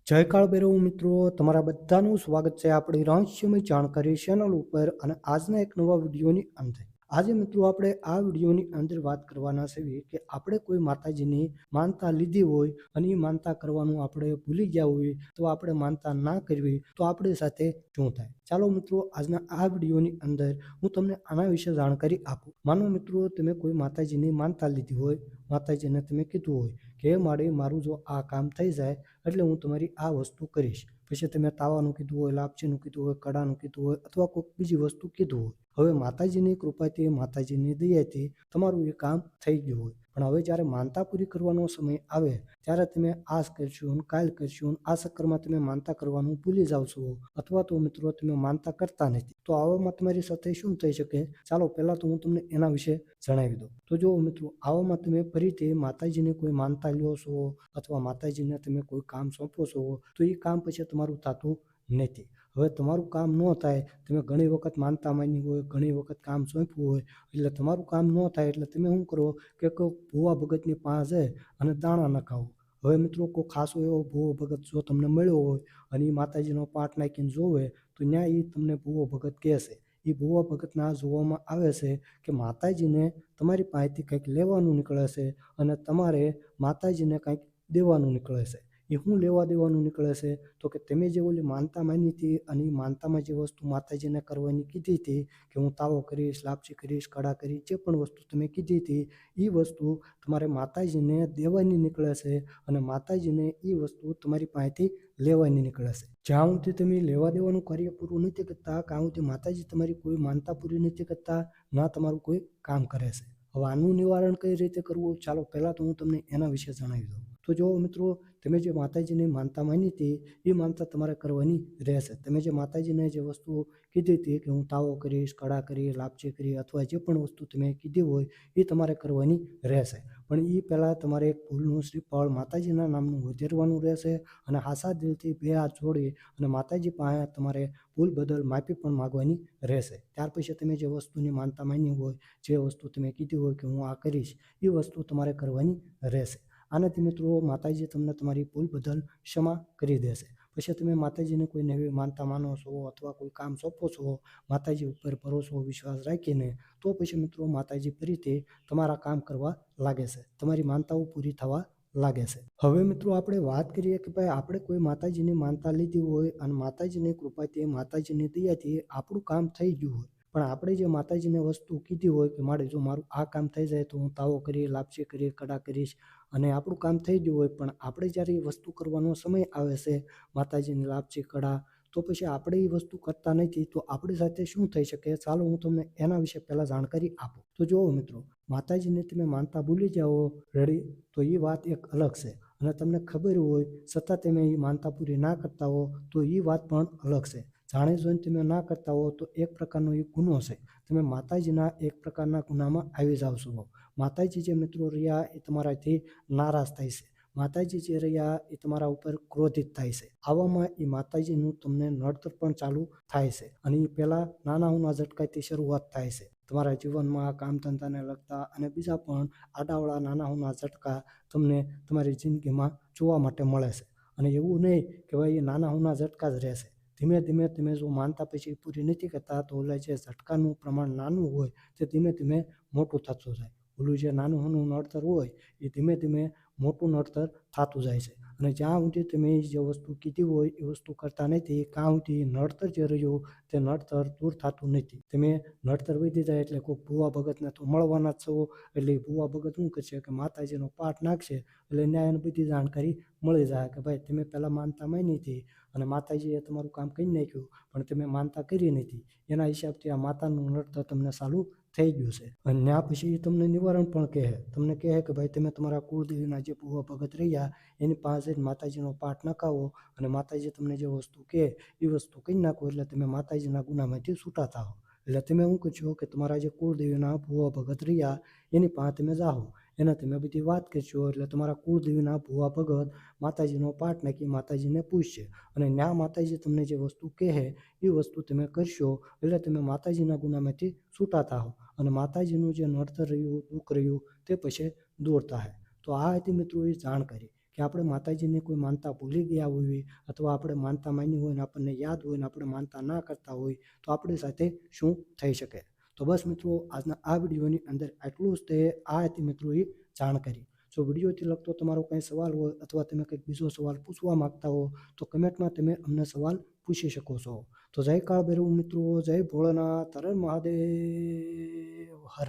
જય કાળ ભૈરવ મિત્રો, તમારા બધાનું સ્વાગત છે આપણી રહસ્યમય જાણકારી ચેનલ ઉપર અને આજના એક નવા વિડીયોની અંદર. આજે મિત્રો આપણે આ વિડીયોની અંદર વાત કરવાના છે કે આપણે કોઈ માતાજીની માનતા લીધી હોય અને એ માનતા કરવાનું આપણે ભૂલી ગયા હોય તો આપણે માનતા ના કરવી તો આપણી સાથે શું થાય. ચાલો મિત્રો, આજના આ વિડીયોની અંદર હું તમને આના વિશે જાણકારી આપું. માનો મિત્રો, તમે કોઈ માતાજીની માનતા લીધી હોય, માતાજીને તમે કીધું હોય કે મારું જો આ કામ થઈ જાય એટલે હું તમારી આ વસ્તુ કરીશ. પછી તમે તાવાનું કીધું હોય, લાપસીનું કીધું હોય, કડાનું કીધું હોય અથવા કોઈક બીજી વસ્તુ કીધું હોય. હવે માતાજીની કૃપાથી, માતાજીની દયાથી તમારું એ કામ થઈ ગયું હોય, પણ હવે જ્યારે માનતા પૂરી કરવાનો સમય આવે ત્યારે તમે આજ કરશો ને કાલ કરશો ને આ ચક્કરમાં તમે માનતા કરવાનું ભૂલી જાવ છો અથવા તો મિત્રો તમે માનતા કરતા નથી. તો આવામાં તમારી સાથે શું થઈ શકે? ચાલો પહેલાં તો હું તમને એના વિશે જણાવી દઉં. તો જો મિત્રો, આવામાં તમે ફરીથી માતાજીને કોઈ માનતા લ્યો છો અથવા માતાજીને તમે કોઈ કામ સોંપો છો તો એ કામ પછી તમારું થતું નથી. હવે તમારું કામ ન થાય, તમે ઘણી વખત માનતા માની હોય, ઘણી વખત કામ સોંપ્યું હોય, એટલે તમારું કામ ન થાય એટલે તમે શું કરો કે કોઈ ભૂવા ભગતની પાસે અને દાણા નખાવો. હવે મિત્રો, કોઈ ખાસો એવો ભૂવો ભગત જો તમને મળ્યો હોય અને એ માતાજીનો પાઠ નાખીને જોવે તો ત્યાં એ તમને ભૂવો ભગત કહેશે. એ ભૂવા ભગતના જોવામાં આવે છે કે માતાજીને તમારી પાસેથી કંઈક લેવાનું નીકળે છે અને તમારે માતાજીને કંઈક દેવાનું નીકળે છે. એ શું લેવા દેવાનું નીકળે છે? તો કે તમે જે ઓલી માનતા માની હતી અને એ માનતામાં જે વસ્તુ માતાજીને કરવાની કીધી હતી કે હું તાવો કરીશ, લાપસી કરીશ, કડા કરીશ, જે પણ વસ્તુ તમે કીધી હતી એ વસ્તુ તમારે માતાજીને દેવાની નીકળે છે અને માતાજીને એ વસ્તુ તમારી પાસેથી લેવાની નીકળે છે. જ્યાં સુધી તમે લેવા દેવાનું કાર્ય પૂરું નથી કરતા ત્યાં સુધી માતાજી તમારી કોઈ માનતા પૂરી નથી કરતા, ના તમારું કોઈ કામ કરે છે. હવે આનું નિવારણ કઈ રીતે કરવું, ચાલો પહેલાં તો હું તમને એના વિશે જણાવી દઉં. તો જો મિત્રો, તમે જે માતાજીની માનતા માની હતી એ માનતા તમારે કરવાની રહેશે. તમે જે માતાજીને જે વસ્તુ કીધી હતી કે હું તાવો કરીશ, કડા કરીશ, લાપસી કરીશ અથવા જે પણ વસ્તુ તમે કીધી હોય એ તમારે કરવાની રહેશે. પણ એ પહેલાં તમારે એક ફૂલનું શ્રીફળ માતાજીના નામનું વધેરવાનું રહેશે અને હાસા દિલથી બે હાથ જોડી અને માતાજી પાસે તમારે ભૂલ બદલ માફી પણ માગવાની રહેશે. ત્યાર પછી તમે જે વસ્તુની માનતા માની હોય, જે વસ્તુ તમે કીધી હોય કે હું આ કરીશ, એ વસ્તુ તમારે કરવાની રહેશે. આનાથી મિત્રો માતાજી તમને તમારી ભૂલ બદલ ક્ષમા કરી દેશે. પછી તમે માતાજીને કોઈ નવી માનતા માનો છો અથવા કોઈ કામ સોંપો છો માતાજી ઉપર ભરોસો વિશ્વાસ રાખીને, તો પછી મિત્રો માતાજી ફરીથી તમારા કામ કરવા લાગે છે, તમારી માનતાઓ પૂરી થવા લાગે છે. હવે મિત્રો આપણે વાત કરીએ કે ભાઈ આપણે કોઈ માતાજીની માનતા લીધી હોય અને માતાજીની કૃપાથી, માતાજીની દયાથી આપણું કામ થઈ ગયું હોય, પણ આપણે જે માતાજીને વસ્તુ કીધી હોય કે જો મારું આ કામ થઈ જાય તો હું તાવો કરી, લાપસી કરી, કડા કરીશ અને આપણું કામ થઈ ગયું હોય, પણ આપણે જ્યારે એ વસ્તુ કરવાનો સમય આવે છે માતાજીની લાપસી, કડા, તો પછી આપણે એ વસ્તુ કરતા નથી તો આપણી સાથે શું થઈ શકે? ચાલો હું તમને એના વિશે પહેલાં જાણકારી આપું. તો જુઓ મિત્રો, માતાજીને તમે માનતા ભૂલી જાઓ રેડી તો એ વાત એક અલગ છે અને તમને ખબર હોય છતાં તમે એ માનતા પૂરી ના કરતા હો તો એ વાત પણ અલગ છે. જાણે જોઈને તમે ના કરતા હો તો એક પ્રકારનો એ ગુનો છે. તમે માતાજીના એક પ્રકારના ગુનામાં આવી જાવ છો. માતાજી જે મિત્રો રહ્યા એ તમારાથી નારાજ થાય છે. માતાજી જે રહ્યા એ તમારા ઉપર ક્રોધિત થાય છે. આવામાં એ માતાજીનું તમને નડતર પણ ચાલુ થાય છે અને એ પહેલાં નાના ઉના ઝટકાથી શરૂઆત થાય છે. તમારા જીવનમાં કામ ધંધાને લગતા અને બીજા પણ આડાવડા નાના ઉના ઝટકા તમને તમારી જિંદગીમાં જોવા માટે મળે છે. અને એવું નહીં કે ભાઈ એ નાના ઉના ઝટકા જ રહેશે. ધીમે ધીમે તમે જો માનતા પછી પૂરી નથી કરતા તો ઓલા જે ઝટકાનું પ્રમાણ નાનું હોય તે ધીમે ધીમે મોટું થતું જાય. ઓલું જે નાનું નાનું નડતર હોય એ ધીમે ધીમે મોટું નડતર થતું જાય છે. અને જ્યાં સુધી તમે જે વસ્તુ કીધી હોય એ વસ્તુ કરતા નથી ત્યાં સુધી નડતર જે રહ્યું તે નડતર દૂર થતું નથી. તમે નડતર વધી જાય એટલે કોઈ ભૂવા ભગતને તો મળવાના જ છો, એટલે ભૂવા ભગત શું કરશે કે માતાજીનો પાઠ નાખશે એટલે ન્યાયને બધી જાણકારી મળી જાય કે ભાઈ તમે પહેલાં માનતા માની હતી અને માતાજીએ તમારું કામ કરી નાખ્યું પણ તમે માનતા કરી નથી, એના હિસાબથી આ માતાનું નડતર તમને ચાલુ થઈ ગયું છે. અને ત્યાં પછી તમને નિવારણ પણ કહે, તમને કહે કે ભાઈ તમે તમારા કુળદેવીના જે ભૂવા ભગત રહ્યા એની પાસે જ માતાજીનો પાઠ નખાવો અને માતાજી તમને જે વસ્તુ કહે એ વસ્તુ કરી નાખો એટલે તમે માતાજીના ગુનામાંથી છૂટા થાઓ. એટલે તમે શું કરશો કે તમારા જે કુળદેવીના ભૂવા ભગત રહ્યા એની પાસે તમે જાઓ, એને તમે બધી વાત કરશો એટલે તમારા કુળદેવીના ભૂવા ભગત માતાજીનો પાઠ નાખી માતાજીને પૂછશે અને ન્યા માતાજી તમને જે વસ્તુ કહે એ વસ્તુ તમે કરશો એટલે તમે માતાજીના ગુનામાંથી છૂટા થાઓ અને માતાજીનું જે નડતર રહ્યું, દુઃખ રહ્યું તે પછી દૂર થાય. તો આ હતી મિત્રો એ જાણકારી કે આપણે માતાજીને કોઈ માનતા ભૂલી ગયા હોઈએ અથવા આપણે માનતા માની હોય ને આપણને યાદ હોય ને આપણે માનતા ના કરતા હોય તો આપણી સાથે શું થઈ શકે. તો બસ મિત્રો આજના આ વિડીયોની અંદર આટલું જ તે આ હતી મિત્રો એ જાણકારી. જો વિડીયોથી લગતો તમારો કંઈ સવાલ હોય અથવા તમે કંઈક બીજો સવાલ પૂછવા માગતા હો તો કમેન્ટમાં તમે અમને સવાલ પૂછી શકો છો. તો જય કાળ ભૈરવ મિત્રો, જય ભોળાનાથ, હર મહાદેવ, હર.